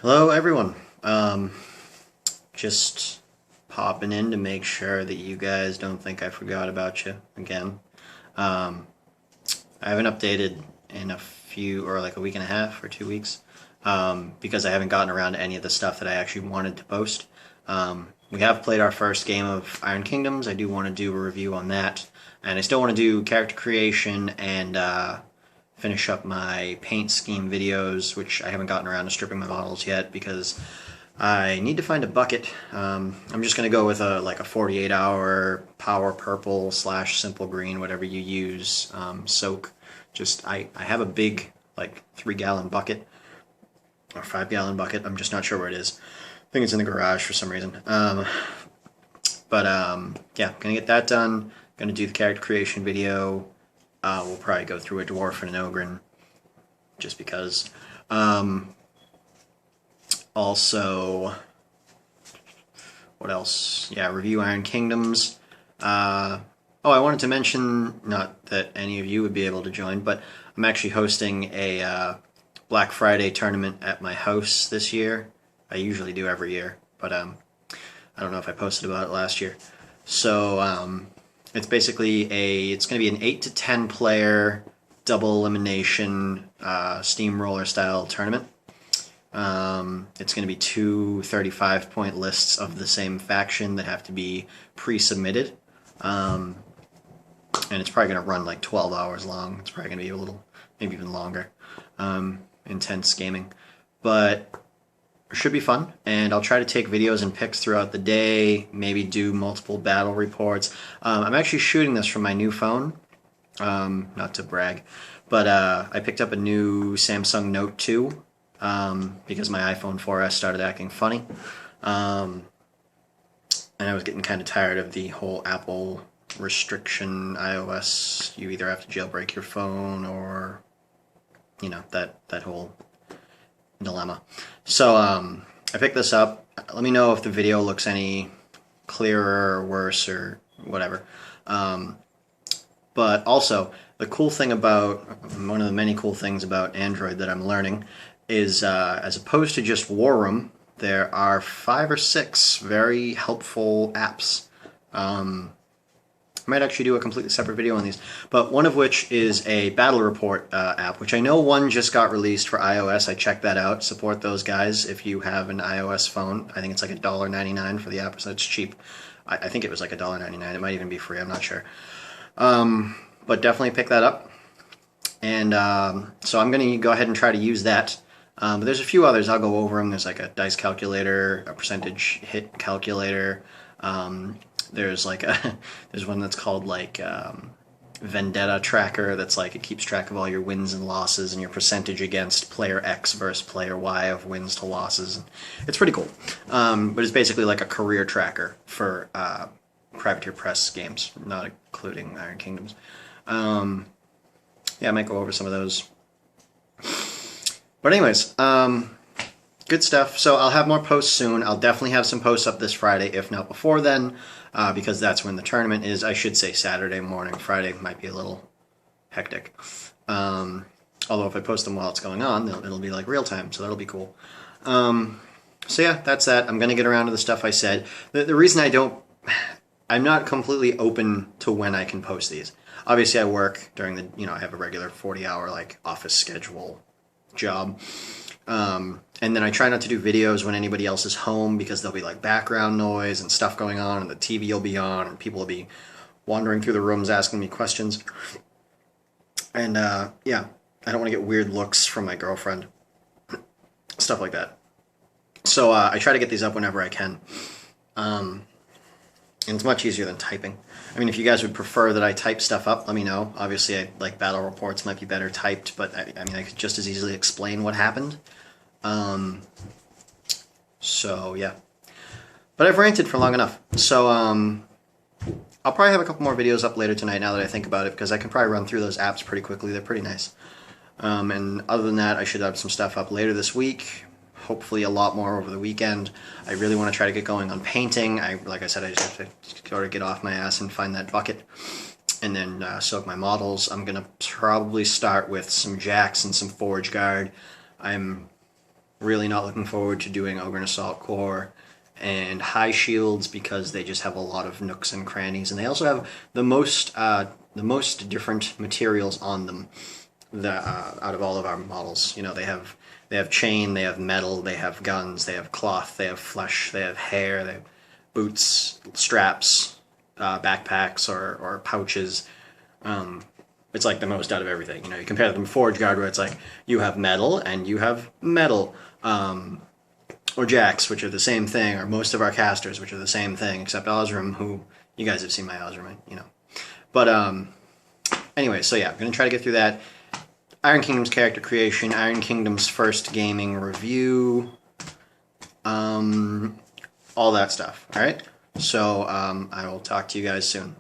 Hello, everyone. Just popping in to make sure that you guys don't think I forgot about you again. Um, I haven't updated in a few, or like a week and a half or 2 weeks, because I haven't gotten around to any of the stuff that I actually wanted to post. We have played our first game of Iron Kingdoms. I do want to do a review on that, and I still want to do character creation and finish up my paint scheme videos, which I haven't gotten around to stripping my models yet because I need to find a bucket. I'm just going to go with a 48-hour power purple slash simple green, whatever you use, soak. I have a big, like, 3-gallon bucket or 5-gallon bucket. I'm just not sure where it is. I think it's in the garage for some reason. Yeah, gonna get that done. Gonna do the character creation video. We'll probably go through a dwarf and an ogre, just because. Also, what else? Yeah, review Iron Kingdoms. I wanted to mention, not that any of you would be able to join, but I'm actually hosting a Black Friday tournament at my house this year. I usually do every year, but I don't know if I posted about it last year. So it's basically it's going to be an 8 to 10 player double elimination steamroller style tournament. It's going to be two 35-point lists of the same faction that have to be pre-submitted. And it's probably going to run like 12 hours long. It's probably going to be a little, maybe even longer. Intense gaming. But it should be fun, and I'll try to take videos and pics throughout the day, maybe do multiple battle reports. I'm actually shooting this from my new phone, not to brag, but I picked up a new Samsung Note 2 because my iPhone 4S started acting funny, and I was getting kind of tired of the whole Apple restriction. iOS, you either have to jailbreak your phone or, you know, that whole dilemma. So I picked this up. Let me know if the video looks any clearer or worse or whatever. But also, the cool thing about, one of the many cool things about Android that I'm learning is, as opposed to just War Room, there are 5 or 6 very helpful apps. I might actually do a completely separate video on these, but one of which is a battle report app, which I know one just got released for iOS. I checked that out. Support those guys if you have an iOS phone. I think it's like $1.99 for the app, so it's cheap. I think it was like $1.99. It might even be free. I'm not sure. But definitely pick that up. And so I'm going to go ahead and try to use that. But there's a few others. I'll go over them. There's like a dice calculator, a percentage hit calculator. There's like there's one that's called like Vendetta Tracker. That's like it keeps track of all your wins and losses and your percentage against player X versus player Y of wins to losses. It's pretty cool. But it's basically like a career tracker for Privateer Press games, not including Iron Kingdoms. Yeah, I might go over some of those. But anyways, good stuff. So I'll have more posts soon. I'll definitely have some posts up this Friday, if not before then, because that's when the tournament is. I should say Saturday morning. Friday might be a little hectic. Although if I post them while it's going on, it'll be like real time, so that'll be cool. So yeah, that's that. I'm going to get around to the stuff I said. The reason I'm not completely open to when I can post these. Obviously, I work during I have a regular 40-hour like office schedule job. And then I try not to do videos when anybody else is home because there'll be like background noise and stuff going on and the TV will be on and people will be wandering through the rooms asking me questions. And yeah, I don't want to get weird looks from my girlfriend. Stuff like that. So I try to get these up whenever I can. And it's much easier than typing. I mean, if you guys would prefer that I type stuff up, let me know. Obviously, like battle reports might be better typed, but I mean, I could just as easily explain what happened. So yeah. But I've ranted for long enough. So I'll probably have a couple more videos up later tonight now that I think about it, because I can probably run through those apps pretty quickly. They're pretty nice. And other than that, I should have some stuff up later this week. Hopefully a lot more over the weekend. I really want to try to get going on painting. Like I said, I just have to sort of get off my ass and find that bucket and then soak my models. I'm going to probably start with some Jacks and some Forge Guard. I'm Really not looking forward to doing Ogryn Assault Core and High Shields because they just have a lot of nooks and crannies, and they also have the most different materials on them out of all of our models. You know, they have chain, they have metal, they have guns, they have cloth, they have flesh, they have hair, they have boots, straps, backpacks or pouches. It's like the most out of everything. You know, you compare them to Forge Guard, where it's like you have metal and you have metal, or Jax, which are the same thing, or most of our casters, which are the same thing, except Osram, who you guys have seen my Osram, you know. But anyway, so yeah, I'm gonna try to get through that. Iron Kingdom's character creation, Iron Kingdom's first gaming review, all that stuff. All right. So I will talk to you guys soon.